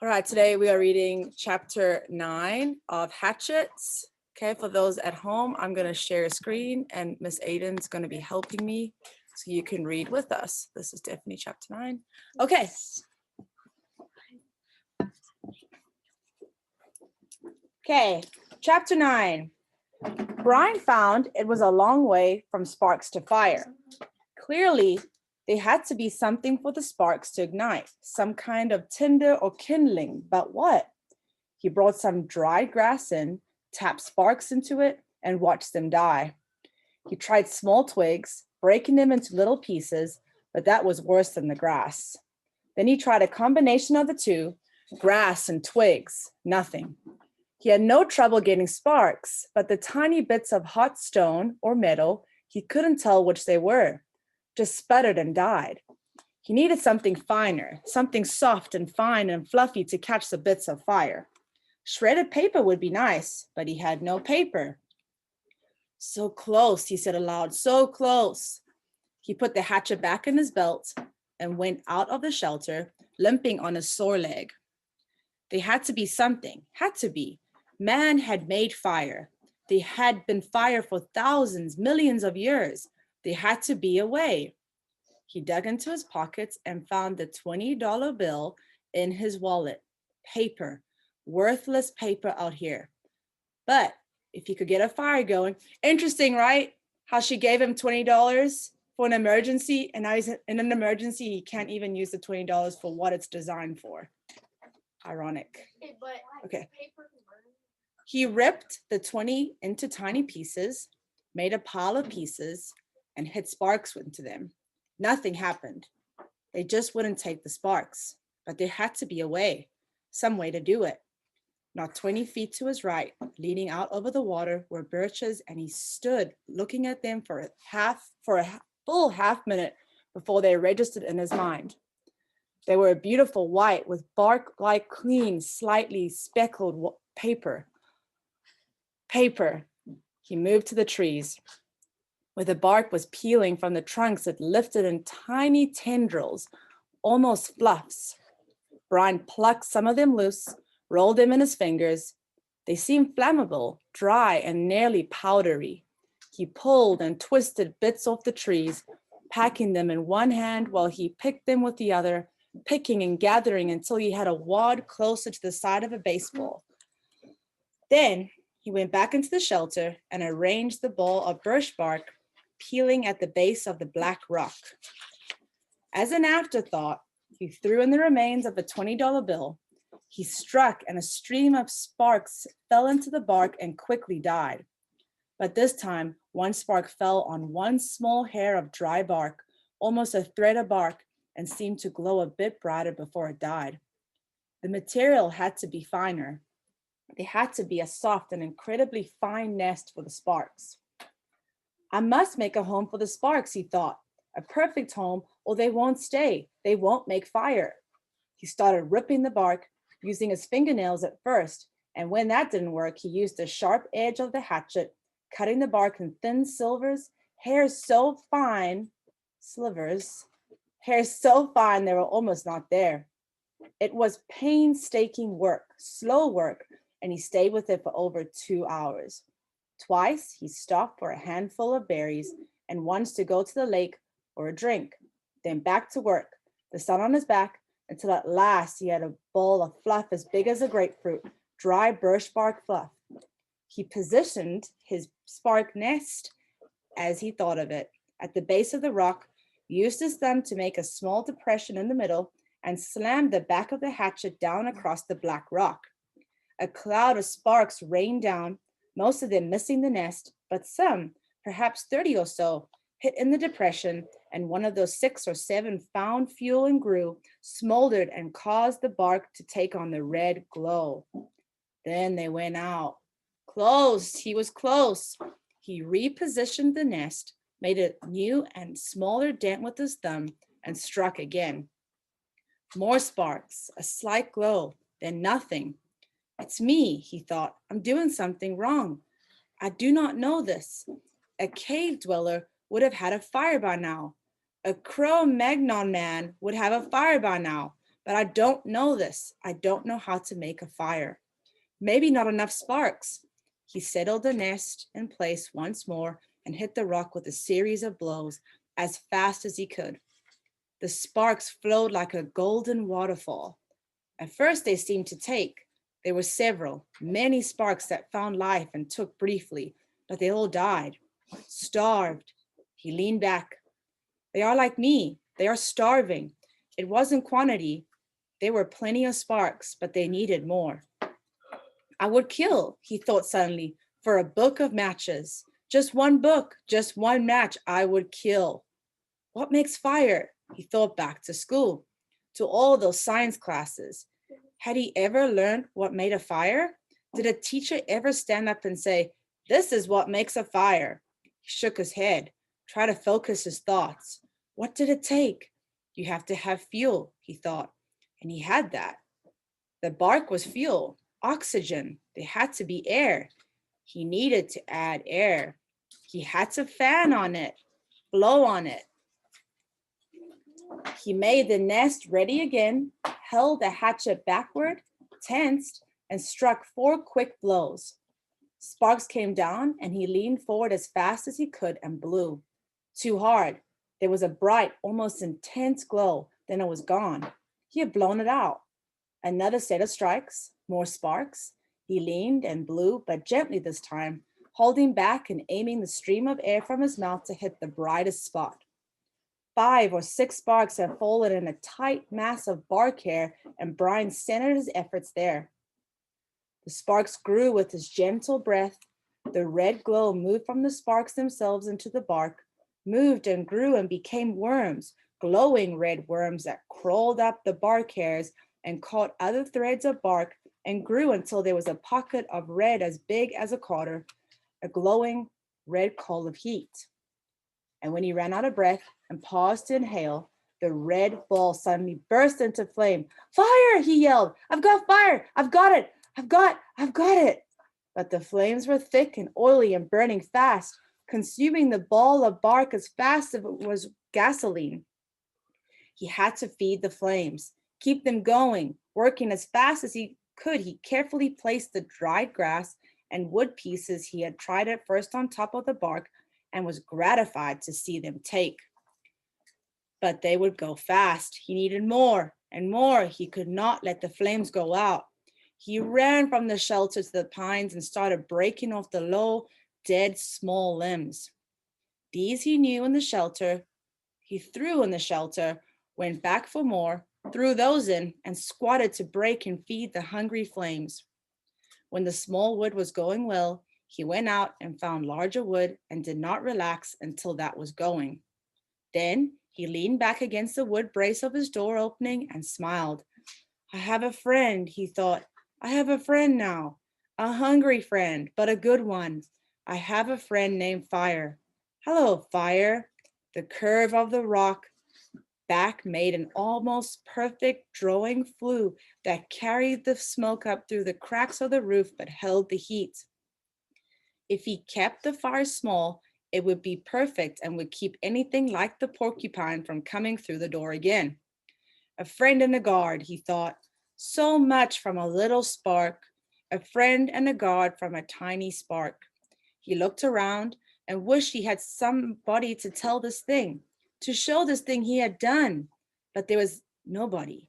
All right, today we are reading chapter 9 of Hatchet. Okay, for those at home, I'm going to share a screen and Miss Aiden's going to be helping me so you can read with us. This is definitely chapter 9. Okay. Okay, chapter 9. Brian found it was a long way from sparks to fire. Clearly, there had to be something for the sparks to ignite, some kind of tinder or kindling, but what? He brought some dried grass in, tapped sparks into it, and watched them die. He tried small twigs, breaking them into little pieces, but that was worse than the grass. Then he tried a combination of the two, grass and twigs, nothing. He had no trouble getting sparks, but the tiny bits of hot stone or metal, he couldn't tell which they were, just sputtered and died. He needed something finer, something soft and fine and fluffy to catch the bits of fire. Shredded paper would be nice, but he had no paper. So close, he said aloud, so close. He put the hatchet back in his belt and went out of the shelter, limping on a sore leg. There had to be something, had to be. Man had made fire. There had been fire for thousands, millions of years. There had to be a way. He dug into his pockets and found the $20 bill in his wallet. Paper, worthless paper out here. But if he could get a fire going, interesting, right? How she gave him $20 for an emergency, and now he's in an emergency, he can't even use the $20 for what it's designed for. Ironic. Okay. He ripped the 20 into tiny pieces, made a pile of pieces, and hit sparks into them. Nothing happened. They just wouldn't take the sparks, but there had to be a way, some way to do it. Not 20 feet to his right, leaning out over the water, were birches, and he stood looking at them for a full half minute before they registered in his mind. They were a beautiful white with bark-like clean, slightly speckled paper. He moved to the trees. Where the bark was peeling from the trunks, it lifted in tiny tendrils, almost fluffs. Brian plucked some of them loose, rolled them in his fingers. They seemed flammable, dry, and nearly powdery. He pulled and twisted bits off the trees, packing them in one hand while he picked them with the other, picking and gathering until he had a wad closer to the side of a baseball. Then he went back into the shelter and arranged the ball of birch bark peeling at the base of the black rock. As an afterthought, he threw in the remains of a $20 bill. He struck, and a stream of sparks fell into the bark and quickly died. But this time, one spark fell on one small hair of dry bark, almost a thread of bark, and seemed to glow a bit brighter before it died. The material had to be finer. There had to be a soft and incredibly fine nest for the sparks. I must make a home for the sparks, he thought. A perfect home, or they won't stay. They won't make fire. He started ripping the bark, using his fingernails at first, and when that didn't work, he used the sharp edge of the hatchet, cutting the bark in thin slivers, hair so fine they were almost not there. It was painstaking work, slow work, and he stayed with it for over 2 hours. Twice, he stopped for a handful of berries and once to go to the lake for a drink. Then back to work, the sun on his back, until at last he had a ball of fluff as big as a grapefruit, dry birch bark fluff. He positioned his spark nest, as he thought of it, at the base of the rock, used his thumb to make a small depression in the middle, and slammed the back of the hatchet down across the black rock. A cloud of sparks rained down, most of them missing the nest, but some, perhaps 30 or so, hit in the depression, and one of those 6 or 7 found fuel and grew, smoldered, and caused the bark to take on the red glow. Then they went out. Close, he was close. He repositioned the nest, made a new and smaller dent with his thumb, and struck again. More sparks, a slight glow, then nothing. It's me, he thought. I'm doing something wrong. I do not know this. A cave dweller would have had a fire by now. A Cro-Magnon man would have a fire by now. but I don't know this. I don't know how to make a fire. Maybe not enough sparks. He settled the nest in place once more and hit the rock with a series of blows as fast as he could. The sparks flowed like a golden waterfall. At first they seemed to take. There were several, many sparks that found life and took briefly, but they all died, starved. He leaned back. They are like me. They are starving. It wasn't quantity. There were plenty of sparks, but they needed more. I would kill, he thought suddenly, for a book of matches. Just one book, just one match, I would kill. What makes fire? He thought back to school, to all those science classes. Had he ever learned what made a fire? Did a teacher ever stand up and say, this is what makes a fire? He shook his head, tried to focus his thoughts. What did it take? You have to have fuel, he thought, and he had that. The bark was fuel, oxygen. There had to be air. He needed to add air. He had to fan on it, blow on it. He made the nest ready again, held the hatchet backward, tensed, and struck 4 quick blows. Sparks came down, and he leaned forward as fast as he could and blew. Too hard. There was a bright, almost intense glow. Then it was gone. He had blown it out. Another set of strikes, more sparks. He leaned and blew, but gently this time, holding back and aiming the stream of air from his mouth to hit the brightest spot. 5 or 6 sparks had fallen in a tight mass of bark hair, and Brian centered his efforts there. The sparks grew with his gentle breath. The red glow moved from the sparks themselves into the bark, moved and grew and became worms, glowing red worms that crawled up the bark hairs and caught other threads of bark and grew until there was a pocket of red as big as a quarter, a glowing red coal of heat. And when he ran out of breath and paused to inhale, the red ball suddenly burst into flame. Fire, he yelled. I've got fire. I've got it. I've got it. But the flames were thick and oily and burning fast, consuming the ball of bark as fast as it was gasoline. He had to feed the flames, keep them going, working as fast as he could. He carefully placed the dried grass and wood pieces he had tried at first on top of the bark and was gratified to see them take. But they would go fast. He needed more and more. He could not let the flames go out. He ran from the shelter to the pines and started breaking off the low, dead, small limbs. These he knew in the shelter. He threw in the shelter, went back for more, threw those in, and squatted to break and feed the hungry flames. When the small wood was going well, he went out and found larger wood and did not relax until that was going. Then he leaned back against the wood brace of his door opening and smiled. I have a friend, he thought. I have a friend now, a hungry friend, but a good one. I have a friend named Fire. Hello, Fire. The curve of the rock back made an almost perfect drawing flue that carried the smoke up through the cracks of the roof but held the heat. If he kept the fire small, it would be perfect and would keep anything like the porcupine from coming through the door again. A friend and a guard, he thought. So much from a little spark, a friend and a guard from a tiny spark. He looked around and wished he had somebody to tell this thing, to show this thing he had done, but there was nobody.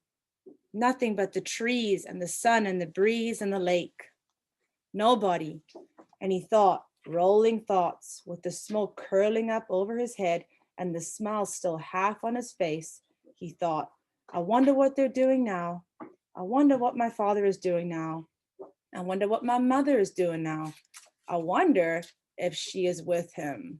Nothing but the trees and the sun and the breeze and the lake. Nobody. And he thought, rolling thoughts, with the smoke curling up over his head and the smile still half on his face, he thought, I wonder what they're doing now. I wonder what my father is doing now. I wonder what my mother is doing now. I wonder if she is with him.